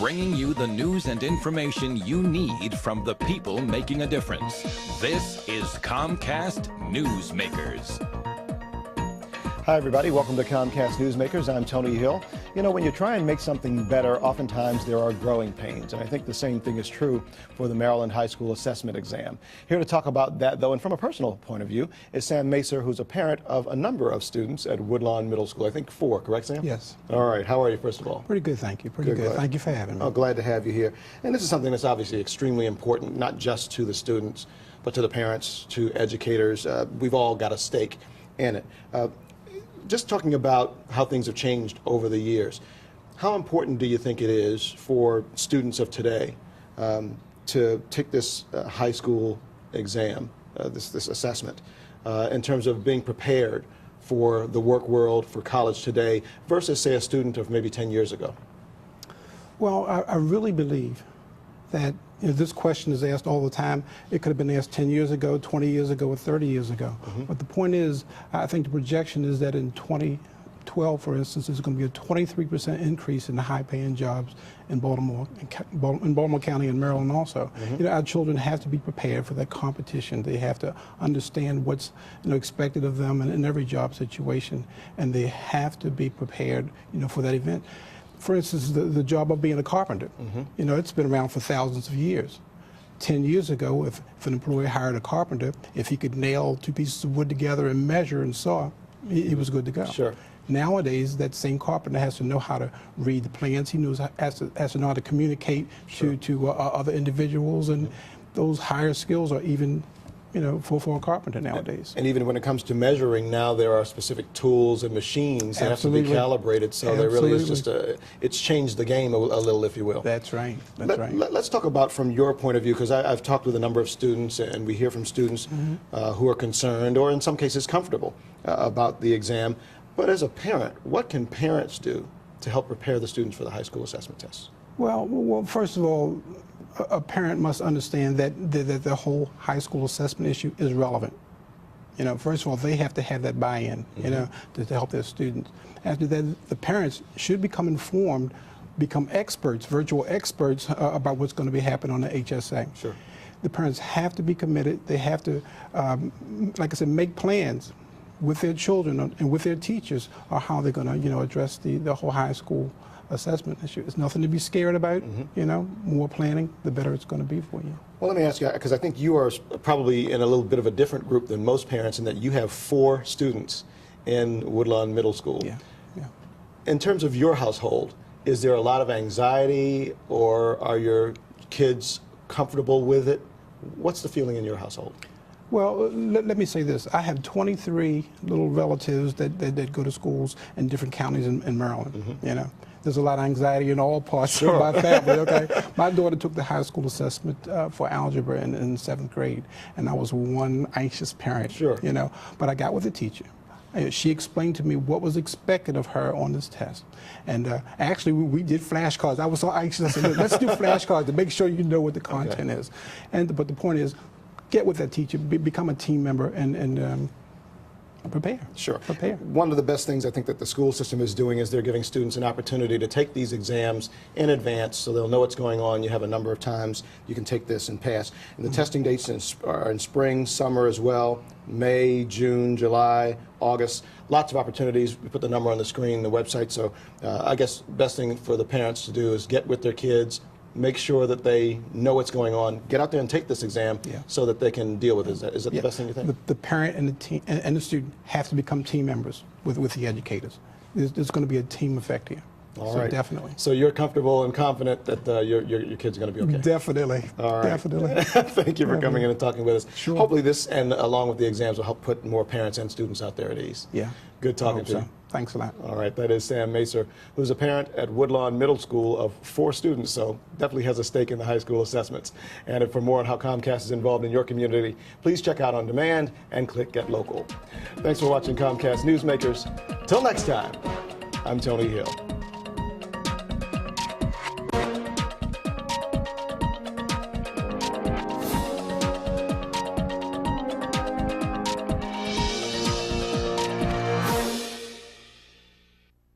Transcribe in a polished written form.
bringing you the news and information you need from the people making a difference. This is Comcast Newsmakers. Hi, everybody. Welcome to Comcast Newsmakers. I'm Tony Hill. You know, when you try and make something better, oftentimes there are growing pains. And I think the same thing is true for the Maryland High School Assessment Exam. Here to talk about that, though, and from a personal point of view, is Sam Macer, who's a parent of a number of students at Woodlawn Middle School. I think 4, correct, Sam? Yes. All right. How are you, first of all? Pretty good, thank you. Pretty good. Thank you for having me. Oh, glad to have you here. And this is something that's obviously extremely important, not just to the students, but to the parents, to educators. We've all got a stake in it. Just talking about how things have changed over the years, how important do you think it is for students of today to take this high school exam, this assessment, in terms of being prepared for the work world, for college today, versus, say, a student of maybe 10 years ago? Well, I really believe that this question is asked all the time. It could have been asked 10 years ago, 20 years ago, or 30 years ago. But the point is, I think the projection is that in 2012, for instance, there's going to be a 23% increase in the high-paying jobs in Baltimore County and Maryland also. You know, our children have to be prepared for that competition. They have to understand what's expected of them in every job situation, and they have to be prepared for that event. For instance, the job of being a carpenter, it's been around for thousands of years. 10 years ago, if an employer hired a carpenter, if he could nail 2 pieces of wood together and measure and saw, he was good to go. Sure. Nowadays, that same carpenter has to know how to read the plans. He has to know how to communicate to other individuals, and those higher skills are even for a carpenter nowadays. And even when it comes to measuring, now there are specific tools and machines that have to be calibrated. So there really is just it's changed the game a little, if you will. That's right. Let's talk about from your point of view, because I've talked with a number of students, and we hear from students who are concerned, or in some cases comfortable, about the exam. But as a parent, what can parents do to help prepare the students for the high school assessment tests? Well, first of all, a parent must understand that the whole high school assessment issue is relevant. First of all, they have to have that buy-in, to help their students. After that, the parents should become informed, become experts, virtual experts about what's going to be happening on the HSA. Sure. The parents have to be committed. They have to, like I said, make plans with their children and with their teachers on how they're going to, address the whole high school assessment issue. It's nothing to be scared about. More planning, the better it's going to be for you. Well, let me ask you, because I think you are probably in a little bit of a different group than most parents in that you have 4 students in Woodlawn Middle School. Yeah. In terms of your household, is there a lot of anxiety, or are your kids comfortable with it? What's the feeling in your household? Well, let me say this. I have 23 little relatives that go to schools in different counties in Maryland. There's a lot of anxiety in all parts of my family, okay? My daughter took the high school assessment for algebra in 7th grade, and I was one anxious parent, but I got with the teacher. She explained to me what was expected of her on this test. And actually, we did flashcards. I was so anxious. I said, let's do flashcards to make sure you know what the content is. But the point is, get with that teacher, become a team member, and prepare. Sure. Prepare. One of the best things I think that the school system is doing is they're giving students an opportunity to take these exams in advance, so they'll know what's going on. You have a number of times you can take this and pass. And the testing dates are in spring, summer as well, May, June, July, August. Lots of opportunities. We put the number on the screen, the website. So I guess best thing for the parents to do is get with their kids, make sure that they know what's going on, get out there and take this exam so that they can deal with it. Is that the best thing you think? The parent and the team and the student have to become team members with the educators. There's going to be a team effect here. All right. Definitely. So you're comfortable and confident that your kid's going to be okay? Definitely. All right. Definitely. Thank you for coming in and talking with us. Sure. Hopefully this, and along with the exams, will help put more parents and students out there at ease. Yeah. Good talking to you. Thanks a lot. All right, that is Sam Macer, who's a parent at Woodlawn Middle School of 4 students, so definitely has a stake in the high school assessments. And for more on how Comcast is involved in your community, please check out On Demand and click Get Local. Thanks for watching Comcast Newsmakers. Till next time, I'm Tony Hill.